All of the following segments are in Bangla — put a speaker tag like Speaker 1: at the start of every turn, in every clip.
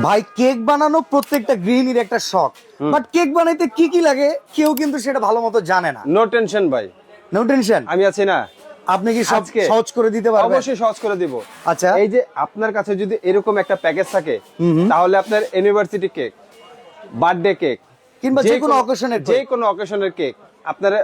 Speaker 1: ভাই কেক বানানো প্রত্যেকটা গৃহিণীর একটা শখ, বাট কেক বানাইতে কি কি লাগে কেউ কিন্তু সেটা ভালো মতো জানে না।
Speaker 2: নো টেনশন ভাই,
Speaker 1: নো টেনশন,
Speaker 2: আমি আছি না।
Speaker 1: আপনি কি সব
Speaker 2: আজকে
Speaker 1: সহজ করে দিতে পারবেন?
Speaker 2: অবশ্যই সহজ করে দিব।
Speaker 1: আচ্ছা,
Speaker 2: এই যে আপনার কাছে যদি এরকম একটা প্যাকেজ থাকে, তাহলে আপনার ইউনিভার্সিটি কেক, বার্থডে কেক
Speaker 1: কিংবা যে কোনো অকেশনের
Speaker 2: যে কোনো অকেশনের কেক আপনারা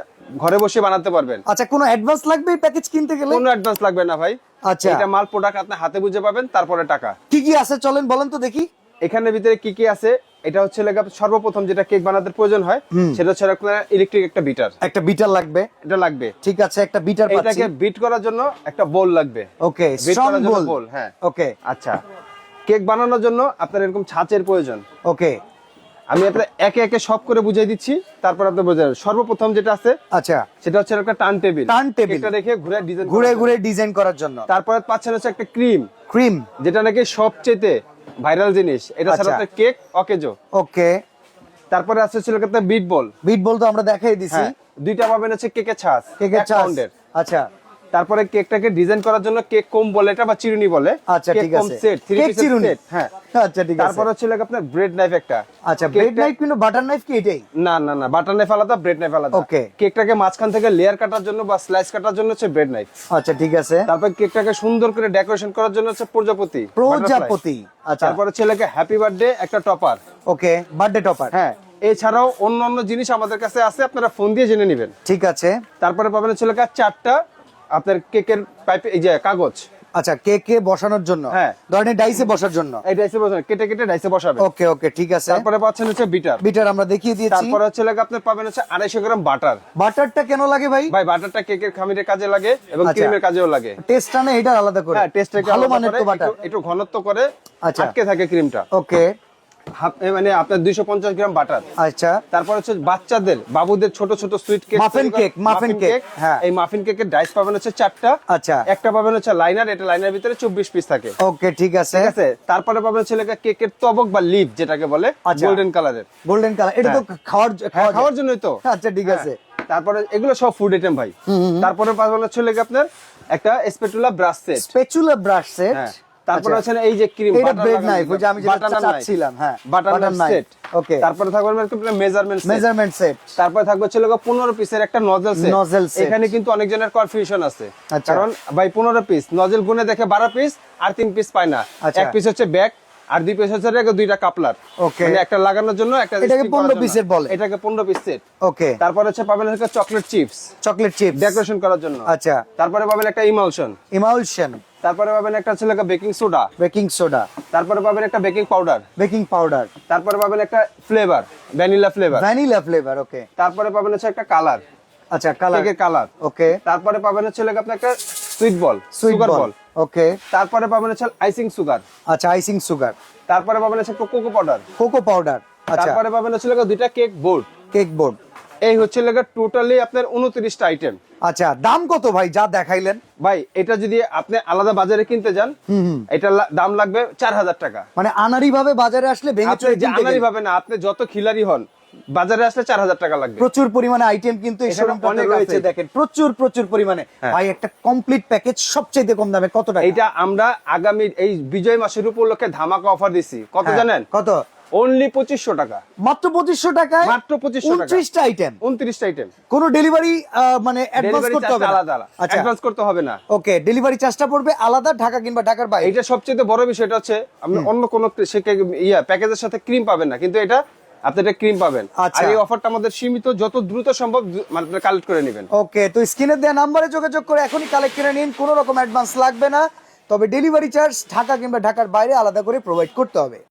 Speaker 2: ঘরে বসে বানাতে পারবেন।
Speaker 1: আচ্ছা, কোনো অ্যাডভান্স লাগবে এই প্যাকেজ কিনতে গেলে?
Speaker 2: কোনো অ্যাডভান্স লাগবে না ভাই।
Speaker 1: আচ্ছা,
Speaker 2: এটা মাল প্রোডাক্ট আপনি হাতে বুঝে পাবেন, তারপরে টাকা।
Speaker 1: কি কি আছে চলেন বলেন তো দেখি।
Speaker 2: এখানের ভিতরে কি কি আছে, এটা হচ্ছে সর্বপ্রথম যেটা কেক বানাতে প্রয়োজন হয় সেটা হচ্ছে আপনার ইলেকট্রিক একটা বিটার।
Speaker 1: একটা বিটার লাগবে,
Speaker 2: এটা লাগবে।
Speaker 1: ঠিক আছে, একটা বিটার পাচ্ছি।
Speaker 2: এটাকে বিট করার জন্য একটা বোল লাগবে।
Speaker 1: ওকে,
Speaker 2: বিট
Speaker 1: স্ট্রং
Speaker 2: করার জন্য
Speaker 1: বোল।
Speaker 2: বোল, হ্যাঁ।
Speaker 1: ওকে,
Speaker 2: আচ্ছা, কেক বানানোর জন্য আপনার এরকম ছাঁচের প্রয়োজন।
Speaker 1: ওকে,
Speaker 2: আমি আপনার একে একে সব করে বুঝিয়ে দিচ্ছি, তারপর আপনি বোঝাবেন। সর্বপ্রথম যেটা আছে,
Speaker 1: আচ্ছা,
Speaker 2: সেটা হচ্ছে একটা টার্ন টেবিল।
Speaker 1: টার্ন টেবিল,
Speaker 2: এটা রেখে ঘুরে ডিজাইন,
Speaker 1: ঘুরে ডিজাইন করার জন্য।
Speaker 2: তারপরে পাচ্ছেন হচ্ছে একটা ক্রিম,
Speaker 1: ক্রিম,
Speaker 2: যেটা নাকি সবচেয়ে ভাইরাল জিনিস। এটা ছাড়া আপনার কেক অকেজো।
Speaker 1: ওকে।
Speaker 2: তারপরে আছে ছিল একটা বিট বল।
Speaker 1: বিট বল তো আমরা দেখাই দিছি।
Speaker 2: হ্যাঁ, দুইটা পাবেন হচ্ছে কেকের ছাঁচ,
Speaker 1: কেকের
Speaker 2: এক
Speaker 1: ছাঁচ।
Speaker 2: পাউন্ডের।
Speaker 1: আচ্ছা,
Speaker 2: তারপরে কেকটাকে ডিজাইন করার জন্য কেক কম বলে এটা, বা চিরুনি বলে।
Speaker 1: আচ্ছা,
Speaker 2: কেক
Speaker 1: ঠিক
Speaker 2: কম
Speaker 1: আছে।
Speaker 2: সেট, 3
Speaker 1: কেক
Speaker 2: পিসের
Speaker 1: চিরুনি।
Speaker 2: সেট। হ্যাঁ,
Speaker 1: আচ্ছা, ঠিক আছে।
Speaker 2: তারপরে হচ্ছে আপনার ব্রেড নাইফ একটা।
Speaker 1: আচ্ছা, ব্রেড নাইফ কিন্তু বাটার নাইফ কি এটাই?
Speaker 2: না না না, বাটার নাইফ আলাদা, ব্রেড নাইফ আলাদা।
Speaker 1: ওকে।
Speaker 2: কেকটাকে মাঝখান থেকে লেয়ার কাটার জন্য বা স্লাইস কাটার জন্য হচ্ছে ব্রেড নাইফ।
Speaker 1: আচ্ছা, ঠিক আছে।
Speaker 2: তারপর কেকটাকে সুন্দর করে ডেকোরেশন করার জন্য হচ্ছে প্রজাপতি।
Speaker 1: প্রজাপতি, আচ্ছা।
Speaker 2: তারপরে ছেলেকে হ্যাপি বার্থডে একটা টপার।
Speaker 1: ওকে, বার্থডে টপার।
Speaker 2: হ্যাঁ, এছাড়াও অন্য জিনিস আমাদের কাছে আছে, আপনারা ফোন দিয়ে জেনে নেবেন।
Speaker 1: ঠিক আছে।
Speaker 2: তারপরে পাবেন ছেলেকে 4টা আপনার কেকের পাইপ, এই যে কাগজ।
Speaker 1: আচ্ছা, কেকে বসানোর জন্য,
Speaker 2: হ্যাঁ,
Speaker 1: ধরেন ডাইসে বসার জন্য।
Speaker 2: এই ডাইসে বসাবেন, কেটে কেটে ডাইসে বসাবেন।
Speaker 1: ওকে, ওকে, ঠিক আছে।
Speaker 2: তারপরে পাচ্ছেন হচ্ছে বিটার।
Speaker 1: বিটার আমরা দেখিয়ে দিয়েছি।
Speaker 2: তারপরে হচ্ছে আপনার পাবেন হচ্ছে 250 গ্রাম বাটার।
Speaker 1: বাটারটা কেন লাগে ভাই?
Speaker 2: ভাই, বাটারটা কেকের খামিরের কাজে লাগে এবং
Speaker 1: আচ্ছা,
Speaker 2: ক্রিমের কাজেও লাগে।
Speaker 1: টেস্ট আনে এটা আলাদা করে।
Speaker 2: হ্যাঁ, টেস্ট
Speaker 1: ভালো মানের তো বাটার,
Speaker 2: একটু ঘনত্ব করে।
Speaker 1: আচ্ছা,
Speaker 2: আটকে থাকে ক্রিমটা।
Speaker 1: ওকে,
Speaker 2: মানে আপনার 250 গ্রাম বাটার।
Speaker 1: আচ্ছা।
Speaker 2: তারপর হচ্ছে বাচ্চাদের, বাবুদের ছোট ছোট sweet cake,
Speaker 1: muffin cake, muffin cake. হ্যাঁ,
Speaker 2: এই মাফিন কেকের ডাইস পাবেন হচ্ছে 4টা।
Speaker 1: আচ্ছা,
Speaker 2: একটা পাবেন হচ্ছে লাইনার, এটা লাইনার ভিতরে 24 পিস থাকে।
Speaker 1: ওকে, ঠিক আছে।
Speaker 2: ঠিক আছে। তারপরে পাবেন ছেলেকে কেকের তবক বা লিপ, যেটাকে বলে গোল্ডেন কালারের।
Speaker 1: গোল্ডেন কালার, এটা তো
Speaker 2: খাওয়ার জন্যই তো।
Speaker 1: আচ্ছা, ঠিক আছে।
Speaker 2: তারপরে এগুলো সব ফুড আইটেম ভাই। তারপরে পাবেন ছেলেকে আপনার একটা spatula brush set.
Speaker 1: Spatula brush set.
Speaker 2: তারপরে আছে এই যে ক্রিম,
Speaker 1: এটা ব্রেড নাইফ, ওই যে আমি যেটা চাচ্ছিলাম। হ্যাঁ,
Speaker 2: বাটার নাইফ সেট।
Speaker 1: ওকে।
Speaker 2: তারপরে থাকবে একটা
Speaker 1: মেজারমেন্ট সেট।
Speaker 2: তারপরে থাকবে 15 পিসের একটা নজল সেট। এখানে কিন্তু অনেক জনের কনফিউশন আছে, কারণ ভাই 15 পিস নজল গুনে দেখে 12 পিস আর 3 পিস পায় না। এক পিস হচ্ছে ব্যাক আর 2 পিস হচ্ছে দুইটা কাপলার।
Speaker 1: ওকে,
Speaker 2: মানে একটা লাগানোর জন্য, একটা
Speaker 1: এটাকে 15 পিসের বলে।
Speaker 2: এটাকে 15 পিস সেট।
Speaker 1: ওকে।
Speaker 2: তারপরে হচ্ছে পাবেন হচ্ছে চকলেট চিপস ডেকোরেশন করার জন্য।
Speaker 1: আচ্ছা।
Speaker 2: তারপরে পাবেন একটা ইমালশন। তারপরে পাবেন একটা হচ্ছে বেকিং সোডা। তারপরে পাবেন একটা বেকিং পাউডার। তারপরে পাবেন একটা ফ্লেভার, ভ্যানিলা ফ্লেভার।
Speaker 1: ওকে।
Speaker 2: তারপরে পাবেন হচ্ছে একটা কালার।
Speaker 1: আচ্ছা, কেকের
Speaker 2: কালার।
Speaker 1: ওকে।
Speaker 2: তারপরে পাবেন হচ্ছে আপনার একটা সুগার বল।
Speaker 1: ওকে।
Speaker 2: তারপরে পাবেন হচ্ছে আইসিং সুগার।
Speaker 1: আচ্ছা, আইসিং সুগার।
Speaker 2: তারপরে পাবেন হচ্ছে কোকো পাউডার।
Speaker 1: আচ্ছা।
Speaker 2: তারপরে পাবেন হচ্ছে দুইটা কেক বোর্ড। এই হচ্ছে টোটালি আপনার 29টা আইটেম।
Speaker 1: আচ্ছা, দাম কত ভাই যা দেখাইলেন?
Speaker 2: ভাই, এটা যদি আপনি আলাদা বাজারে কিনতে যান, এটা দাম লাগবে 4000 টাকা।
Speaker 1: মানে আনারি ভাবে বাজারে আসলে ভেঙে চুরে কিনতে
Speaker 2: আনারি ভাবে না, আপনি যত খিলারি হন, বাজারে আসলে 4000 টাকা লাগবে।
Speaker 1: প্রচুর পরিমাণে আইটেম কিন্তু এই শোরুমটাতে রয়েছে, দেখেন প্রচুর পরিমাণে। ভাই, একটা কমপ্লিট প্যাকেজ সবচেয়ে কম দামে কত টাকা?
Speaker 2: এটা আমরা আগামী এই বিজয় মাসের উপলক্ষে ধামাকা অফার দিছি। কত জানেন?
Speaker 1: কত?
Speaker 2: অনলি 2500 টাকা।
Speaker 1: মাত্র 2500 টাকায়?
Speaker 2: মাত্র 2500 টাকা।
Speaker 1: 29টা আইটেম।
Speaker 2: 29টা আইটেম।
Speaker 1: কোন ডেলিভারি মানে অ্যাডভান্স করতে হবে না?
Speaker 2: আলাদা।
Speaker 1: আচ্ছা,
Speaker 2: অ্যাডভান্স করতে হবে না।
Speaker 1: ওকে, ডেলিভারি চার্জটা পড়বে আলাদা, ঢাকা কিংবা ঢাকার বাইরে।
Speaker 2: এটা সবচেয়ে বড় বিষয়টা হচ্ছে আপনি অন্য কোন প্যাকেজের সাথে ক্রিম পাবেন না, কিন্তু এটা আপনি একটা ক্রিম পাবেন। আর এই অফারটা আমাদের সীমিত, যত দ্রুত সম্ভব মানে কালেক্ট করে নেবেন।
Speaker 1: ওকে, তো স্ক্রিনে দেওয়া নম্বরে যোগাযোগ করে এখনই কালেক্ট করে নিন, কোনো রকম অ্যাডভান্স লাগবে না। তবে ডেলিভারি চার্জ ঢাকা কিংবা ঢাকার বাইরে আলাদা করে প্রোভাইড করতে হবে।